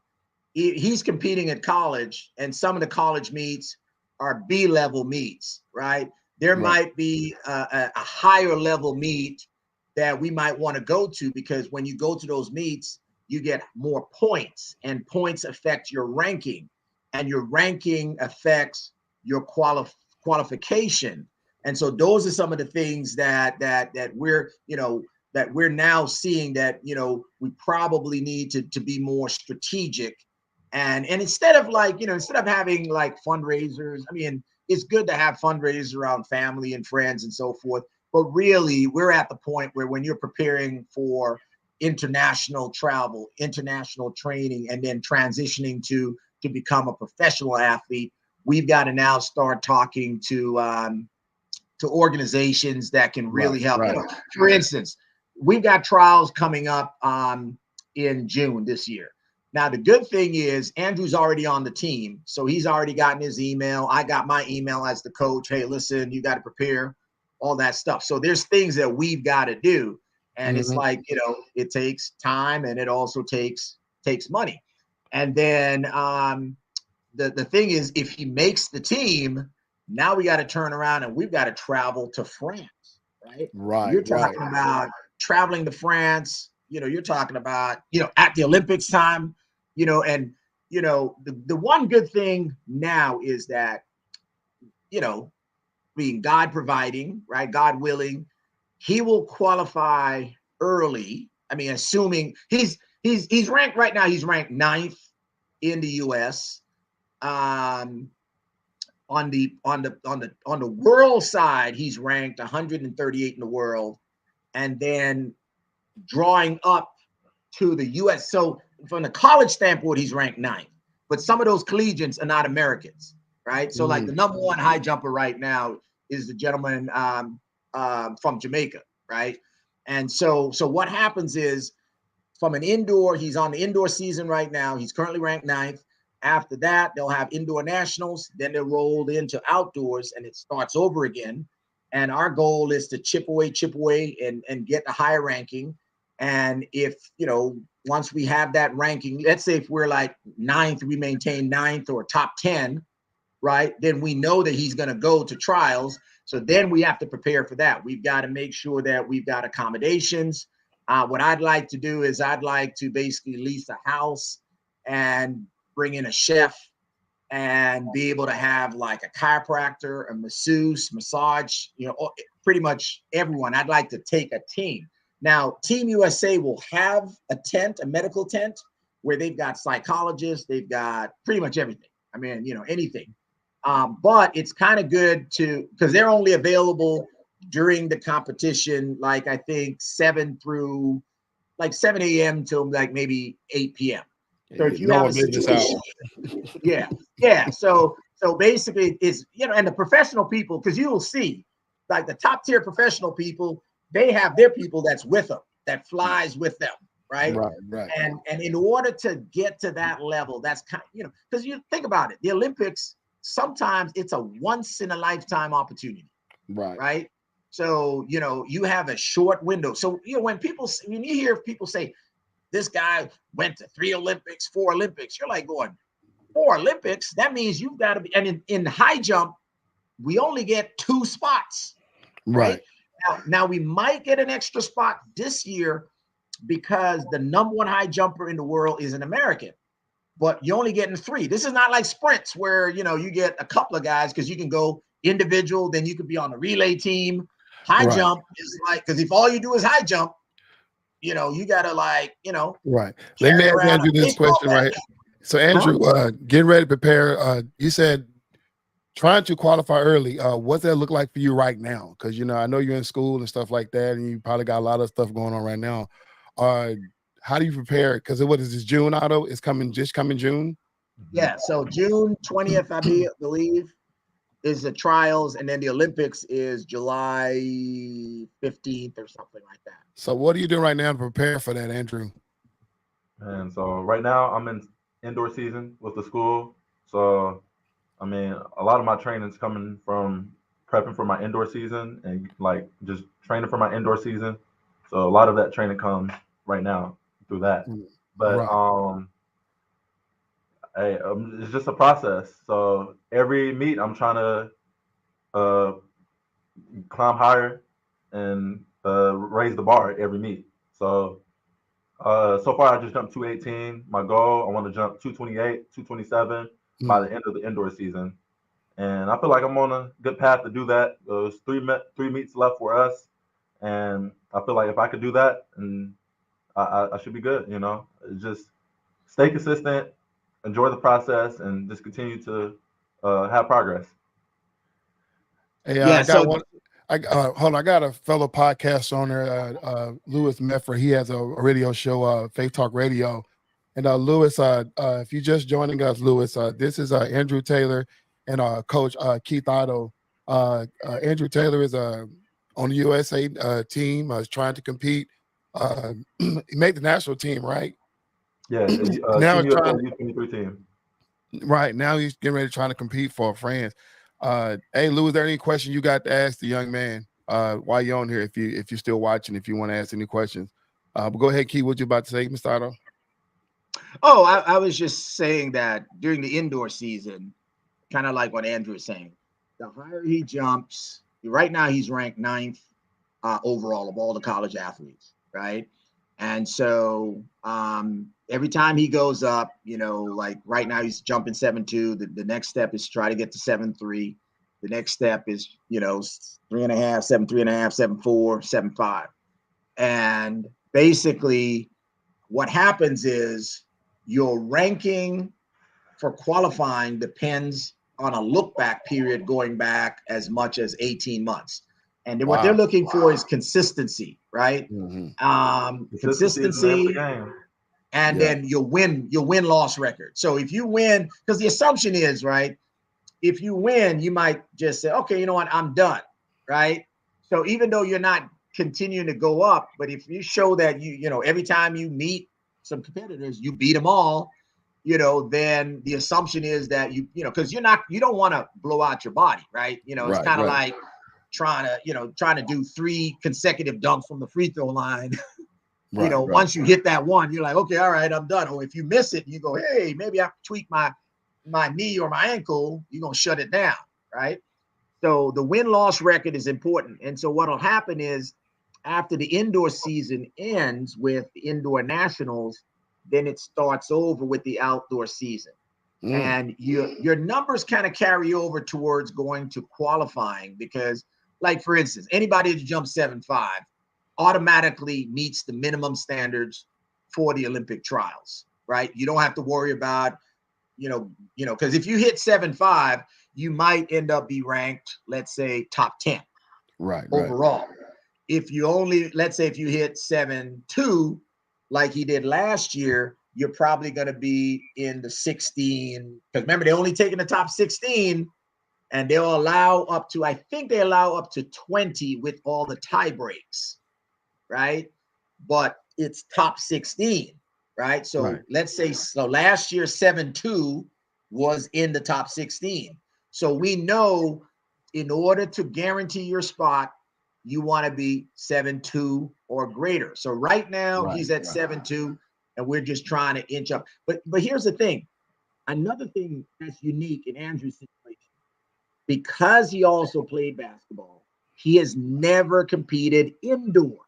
He's competing at college, and some of the college meets are B-level meets, right? There might be a higher level meet that we might want to go to, because when you go to those meets, you get more points, and points affect your ranking, and your ranking affects your qualification. And so those are some of the things that we're that we're now seeing, that we probably need to be more strategic. And instead of instead of having like fundraisers, I mean, it's good to have fundraisers around family and friends and so forth, but really we're at the point where when you're preparing for international travel, international training, and then transitioning to become a professional athlete, we've got to now start talking to organizations that can really help. For instance, we've got trials coming up in June this year. Now, the good thing is Andrew's already on the team, so he's already gotten his email. I got my email as the coach. Hey, listen, you got to prepare, all that stuff. So there's things that we've got to do. And it's like, it takes time, and it also takes money. And then the thing is, if he makes the team, now we got to turn around and we've got to travel to France, right? You're talking about traveling to France. You're talking about, at the Olympics time, and, the one good thing now is that, being God providing, right? God willing, he will qualify early. I mean, assuming he's ranked right now, he's ranked 9th in the US. On the world side, he's ranked 138 in the world, and then drawing up to the US. So from the college standpoint, he's ranked 9th, but some of those collegians are not Americans, right? So like the number one high jumper right now is the gentleman from Jamaica, right? And so what happens is, from an indoor, he's on the indoor season right now. He's currently ranked 9th. After that, they'll have indoor nationals. Then they're rolled into outdoors, and it starts over again. And our goal is to chip away and get a higher ranking. And if, once we have that ranking, let's say if we're like 9th, we maintain 9th or top 10, right? Then we know that he's going to go to trials. So then we have to prepare for that. We've got to make sure that we've got accommodations. What I'd like to do is I'd like to basically lease a house and bring in a chef and be able to have like a chiropractor, a masseuse, massage, pretty much everyone. I'd like to take a team. Now, Team USA will have a tent, a medical tent, where they've got psychologists, they've got pretty much everything. I mean, anything. But it's kind of good because they're only available during the competition, like I think 7 a.m. till like maybe 8 p.m. So if you have a situation, yeah. So basically it's, and the professional people, because you will see like the top tier professional people, they have their people that's with them, that flies with them, right? Right. And in order to get to that level, that's kind of, because you think about it, the Olympics, sometimes it's a once in a lifetime opportunity, right? So, you have a short window. So, when you hear people say, this guy went to 3 Olympics, 4 Olympics, you're like going, 4 Olympics? That means you've got to be, and in high jump, we only get 2 spots, right? Now we might get an extra spot this year because the number 1 high jumper in the world is an American, but you're only getting 3. This is not like sprints where, you get a couple of guys, because you can go individual, then you could be on a relay team. High jump is like, because if all you do is high jump, you gotta like, Right. Let me ask Andrew this question right here. So Andrew, getting ready to prepare, you said trying to qualify early. What's that look like for you right now? Because I know you're in school and stuff like that, and you probably got a lot of stuff going on right now. How do you prepare? Because what is this, June, Otto? It's coming June? Yeah, so June 20th, I believe, is the trials, and then the Olympics is July 15th or something like that. So what are you doing right now to prepare for that, Andrew? And so right now I'm in indoor season with the school. So I mean, a lot of my training's coming from prepping for my indoor season and like just training for my indoor season. So a lot of that training comes right now through that. But Right. hey, it's just a process. So every meet I'm trying to uh, climb higher and raise the bar at every meet. So so far I just jumped 218. My goal, I want to jump 228, 227 by the end of the indoor season. And I feel like I'm on a good path to do that. There's three meets left for us, and I feel like if I could do that, and I should be good. You know, just stay consistent, enjoy the process, and just continue to have progress. Hey, Yeah. I got So one. Hold on. I got a fellow podcast owner, Louis Mefford. He has a radio show, Faith Talk Radio. And Louis, if you're just joining us, Louis, this is Andrew Taylor and Coach Keith Otto. Andrew Taylor is on the USA team, trying to compete. He made the national team, right? Yeah, Now Team he's USA trying. U23 team. Right now, he's getting ready trying to compete for France. Hey, Lou, is there any question you got to ask the young man while you're on here? If you're still watching, if you want to ask any questions, but go ahead, Keith. What you about to say, Mr. Otto? Oh, I was just saying that during the indoor season, kind of like what Andrew is saying, the higher he jumps, right now he's ranked 9th overall of all the college athletes, right? And so every time he goes up, like right now he's jumping 7.2. The next step is to try to get to 7.3. The next step is, 3.5, 7.3.5, 7.4, 7.5. And basically what happens is your ranking for qualifying depends on a look back period going back as much as 18 months. And what they're looking for is consistency, right? Consistency, and then your win-loss record. So if you win, because the assumption is, right, if you win, you might just say, okay, you know what, I'm done, right? So even though you're not continuing to go up, but if you show that every time you meet some competitors, you beat them all, then the assumption is that because you don't want to blow out your body, right? It's kind of like trying to do 3 consecutive dunks from the free throw line. Once you hit that one, you're like, okay, all right, I'm done. Or if you miss it, you go, hey, maybe I tweak my knee or my ankle, you're gonna shut it down, right? So the win-loss record is important. And so what'll happen is after the indoor season ends with the indoor nationals, then it starts over with the outdoor season. And your numbers kind of carry over towards going to qualifying because, like, for instance, anybody that jumps 7.5 automatically meets the minimum standards for the Olympic trials, right? You don't have to worry about, because if you hit 7.5, you might end up be ranked, let's say, top 10 overall. If you let's say if you hit 7.2, like he did last year, you're probably going to be in the 16. Because remember, they're only taking the top 16, and they'll allow up to, I think they allow up to 20 with all the tie breaks, right? But it's top 16, right? So let's say, so last year 7.2 was in the top 16. So we know in order to guarantee your spot, you want to be 7.2 or greater. So right now he's at 7.2, and we're just trying to inch up. But here's the thing. Another thing that's unique in Andrew's situation, because he also played basketball, he has never competed indoor.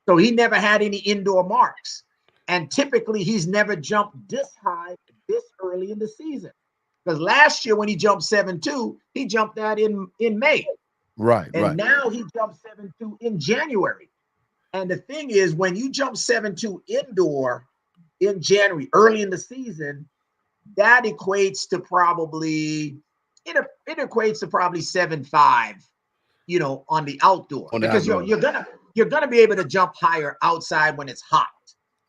So he never had any indoor marks. And typically he's never jumped this high this early in the season. Because last year when he jumped 7.2, he jumped that in May. And now he jumped 7.2 in January. And the thing is, when you jump 7.2 indoor in January, early in the season, that equates to probably, it equates to probably 7.5, on the outdoor. Because you're gonna be able to jump higher outside when it's hot.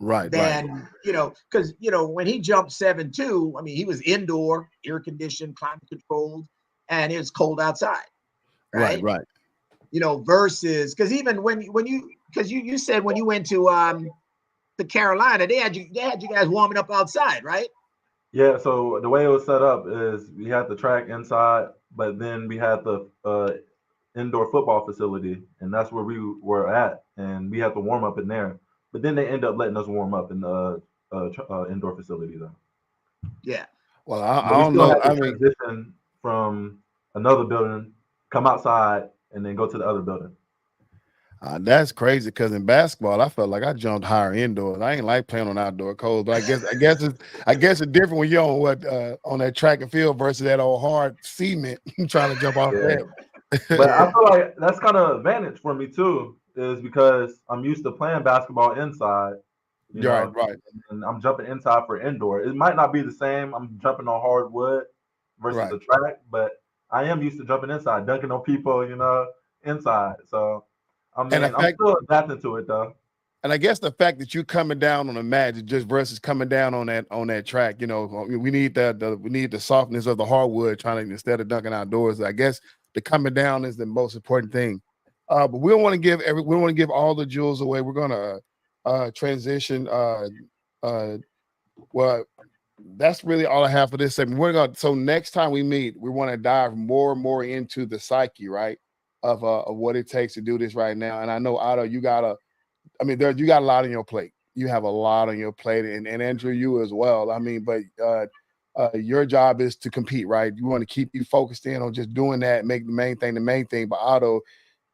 Because when he jumped 7.2, I mean, he was indoor, air conditioned, climate controlled. and it's cold outside, Right, right? right. Versus because even when you said when you went to Carolina, they had you guys warming up outside, right? Yeah, so the way it was set up is we had the track inside, but then we had the indoor football facility, and that's where we were at, and we had to warm up in there. But then they end up letting us warm up in the indoor facility, though. Yeah. Well, But I we don't still know. had to I mean, transition from another building, come outside, and then go to the other building. that's crazy because in basketball, I felt like I jumped higher indoors. I ain't like playing on outdoor cold, but I guess it's different when you're on on that track and field versus that old hard cement trying to jump off Yeah. that. But I feel like that's kind of advantage for me too, is because I'm used to playing basketball inside, you Right, know, right, and I'm jumping inside for indoor. It might not be the same. I'm jumping on hardwood versus right. the track, but I am used to jumping inside, dunking on people, inside. So I And the mean, I'm fact still adapting to it though. And I guess the fact that you coming down on a mat just versus coming down on that track, we need the softness of the hardwood trying to instead of dunking outdoors. I guess the coming down is the most important thing. But we don't want to give all the jewels away. We're gonna transition. Uh, well, that's really all I have for this segment. So next time we meet, we want to dive more and more into the psyche, right, of what it takes to do this right now. And I know Otto, you got a lot on your plate. You have a lot on your plate, and Andrew, you as well. I mean, but your job is to compete, right? You want to keep you focused in on just doing that, make the main thing the main thing. But Otto,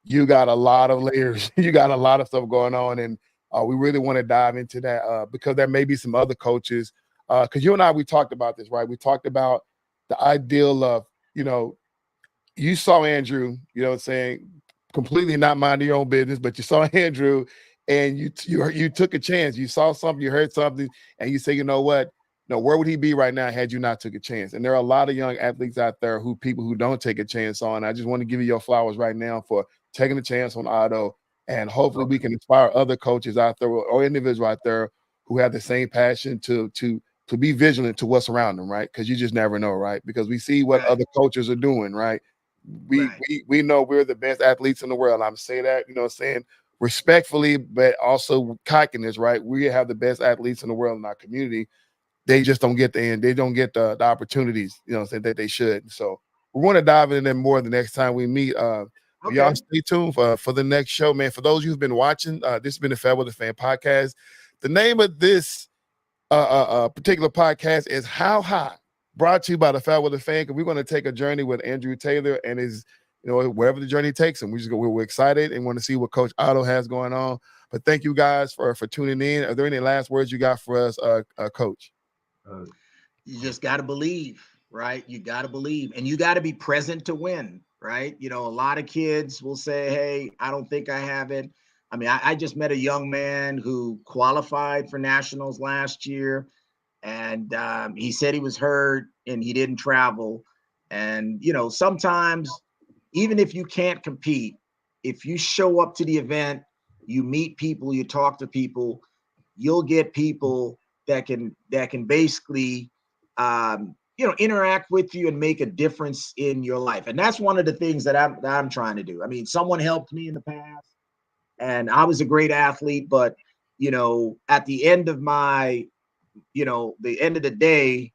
you got a lot of layers. You got a lot of stuff going on, and we really want to dive into that because there may be some other coaches. Because you and I, we talked about this, right? We talked about the ideal of, you know, you saw Andrew, you know what I'm saying, completely not minding your own business, but you saw Andrew and you took a chance. You saw something, you heard something, and you say, you know what? No, where would he be right now had you not took a chance? And there are a lot of young athletes out there people who don't take a chance on. I just want to give you your flowers right now for taking a chance on Otto. And hopefully we can inspire other coaches out there or individuals out there who have the same passion to be vigilant to what's around them, right? Because you just never know, right? Because we see what Right. other coaches are doing, right? we Right. we we know we're the best athletes in the world. I'm saying that, you know what I'm saying, respectfully, but also with cockiness, right? We have the best athletes in the world in our community. They just don't get the end. They don't get the opportunities, you know what I'm saying, that they should. So we want to dive into them more the next time we meet. But y'all Okay. stay tuned for the next show, man. For those who've been watching, this has been the Fair Weather Fan Podcast. The name of this particular podcast is How High, brought to you by the Foul Weather Fan. We're going to take a journey with Andrew Taylor and his, wherever the journey takes him. We're excited and want to see what Coach Otto has going on. But thank you guys for tuning in. Are there any last words you got for us, Coach? Uh, You just got to believe, right? You got to believe, and you got to be present to win, right? A lot of kids will say, "Hey, I don't think I have it." I mean, I just met a young man who qualified for nationals last year, and he said he was hurt and he didn't travel. And sometimes, even if you can't compete, if you show up to the event, you meet people, you talk to people, you'll get people that can basically interact with you and make a difference in your life. And that's one of the things that I'm trying to do. I mean, someone helped me in the past and I was a great athlete, but at the end of the end of the day,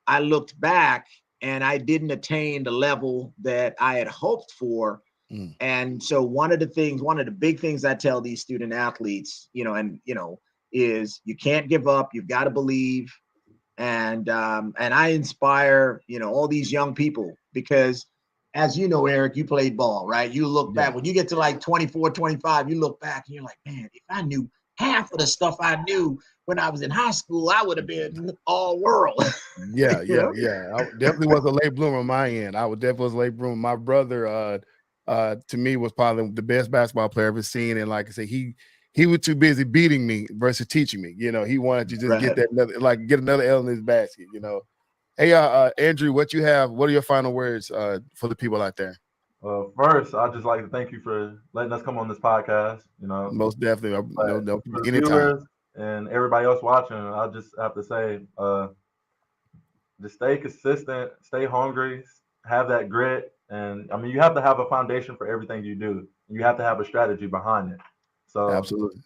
I looked back and I didn't attain the level that I had hoped for. Mm. And so one of the big things I tell these student athletes, is you can't give up. You've got to believe. And I inspire, all these young people because as you know, Eric, you played ball, right? You look Yeah. back when you get to like 24, 25, you look back and you're like, man, if I knew half of the stuff I knew when I was in high school, I would have been all world. Yeah, you yeah, know? yeah. I definitely was a late bloomer on my end. I was definitely was a late bloomer. My brother, to me, was probably the best basketball player I've ever seen. And like I said, he was too busy beating me versus teaching me. He wanted to just get Right. that get another L in his basket. Hey, Andrew, what you have? What are your final words for the people out there? First, I'd just like to thank you for letting us come on this podcast. Most definitely, no, But no, for the anytime. viewers and everybody else watching, I just have to say, just stay consistent, stay hungry, have that grit, and I mean, you have to have a foundation for everything you do. You have to have a strategy behind it. So Absolutely.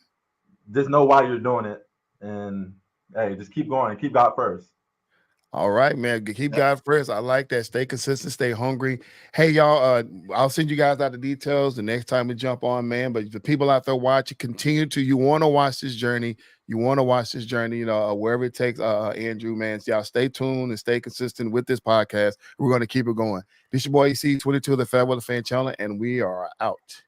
just know why you're doing it, and hey, just keep going, keep God first. All right, man. Keep Yeah. God first. I like that. Stay consistent, stay hungry. Hey, y'all, I'll send you guys out the details the next time we jump on, man. But the people out there watching, you want to watch this journey. You want to watch this journey, wherever it takes, Andrew, man. So y'all stay tuned and stay consistent with this podcast. We're going to keep it going. This your boy EC22 of the Fat Weather Fan Channel, and we are out.